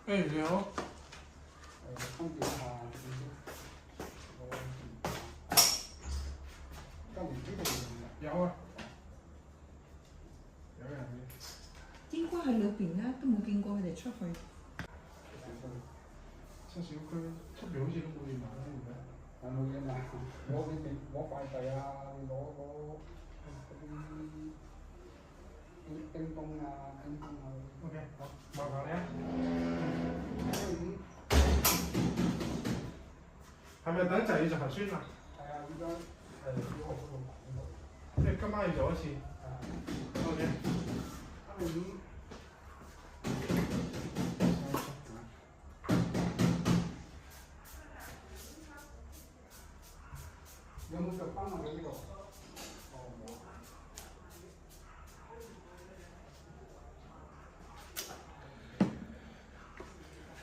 哎，你好。有啊。有人嘅。應該喺裏邊啦，都冇見過佢哋出去。出小區出邊好似都冇嘢買啦，而家。係冇嘢買，攞快遞啊，攞叮咚啊。OK， 好，麻煩你啊。係咪等陣要做核酸啊？係啊，依家係小學嗰度講到。即係今晚要做一次。OK。有冇着翻啊？你呢個？哦，冇。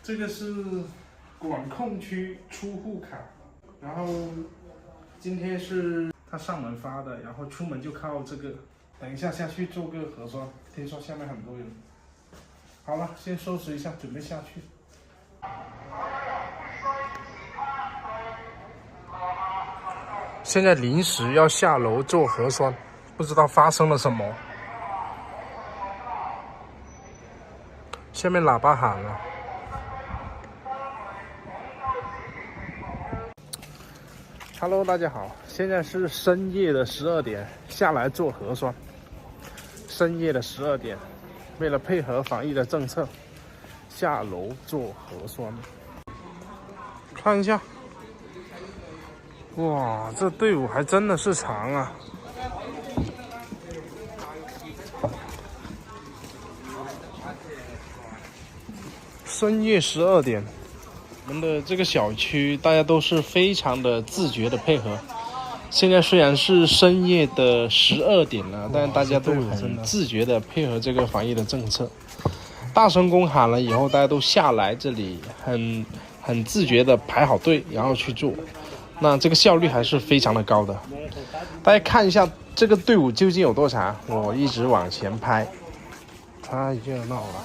这个是管控区出户卡，然后今天是他上门发的，然后出门就靠这个。等一下下去做个核酸，听说下面很多人。好了，先收拾一下，准备下去。现在临时要下楼做核酸，不知道发生了什么。下面喇叭喊了。Hello， 大家好，现在是深夜的12点，下来做核酸。深夜的12点，为了配合防疫的政策，下楼做核酸。看一下。哇，这队伍还真的是长啊！深夜12点，我们的这个小区大家都是非常的自觉的配合。现在虽然是深夜的12点了，但大家都很自觉的配合这个防疫的政策。大声公喊了以后，大家都下来这里，很自觉的排好队，然后去做。那这个效率还是非常的高的。大家看一下这个队伍究竟有多长，我一直往前拍，太热闹了。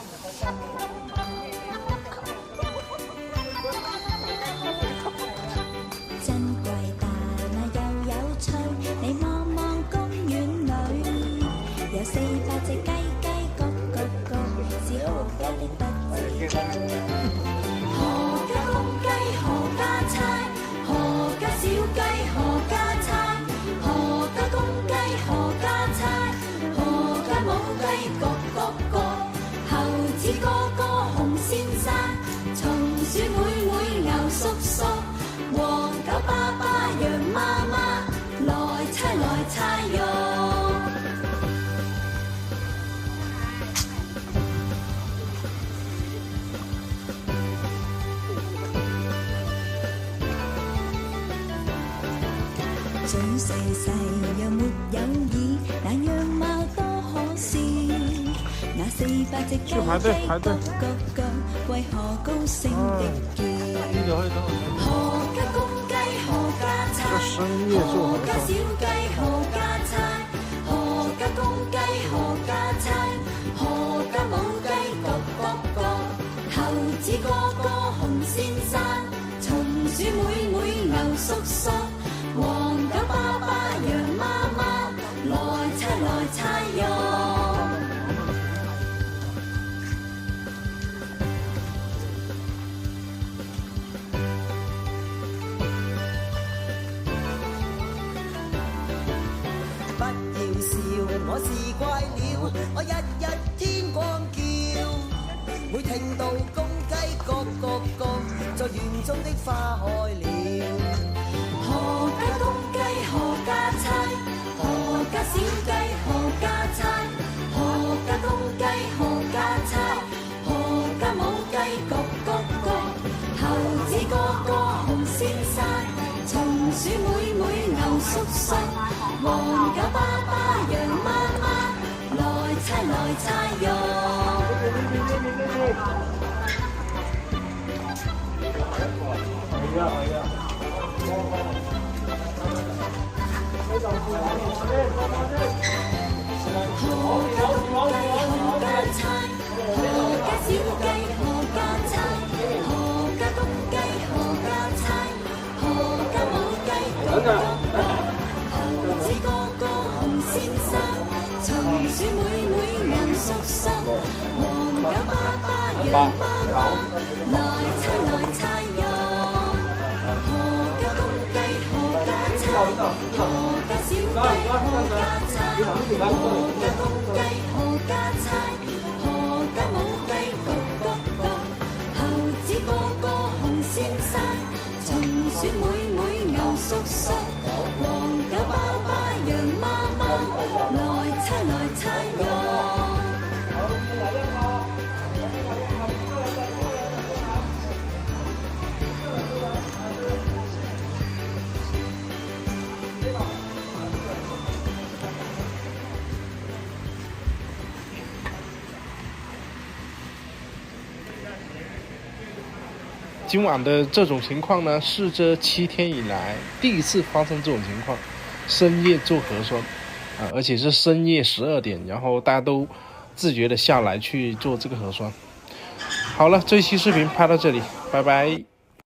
最細細又沒有耳，那樣貌多可笑。那400隻雞各各，為何高聲的叫？何家公雞何家猜？何家小雞何家猜？何家公雞何家猜？何家母雞各各各？猴子哥哥熊先生，松鼠妹妹牛叔叔。黃狗爸爸羊媽媽，來猜喲！不要笑，我是怪鳥，我日日天光叫，每聽到公雞各各各，在園中的花開了。何家公雞何家猜？何家小雞何家猜？何家公雞何家猜？何家母雞各各各？猴子哥哥熊先生，松鼠妹妹牛叔叔，黃狗爸爸羊媽媽，來猜喲！係啊！猴子哥哥紅先生，松鼠妹妹牛叔叔，黃狗爸爸羊媽媽，來猜喲。何家公雞何家猜，何家小雞何家猜，何家公雞何家猜，何家母雞咕咕咕。猴子哥哥紅先生，松鼠妹妹牛叔叔，黃狗爸爸羊媽媽，來猜喲。今晚的这种情况呢，是这7天以来第一次发生这种情况，深夜做核酸而且是深夜12点，然后大家都自觉的下来去做这个核酸。好了，这期视频拍到这里，拜拜。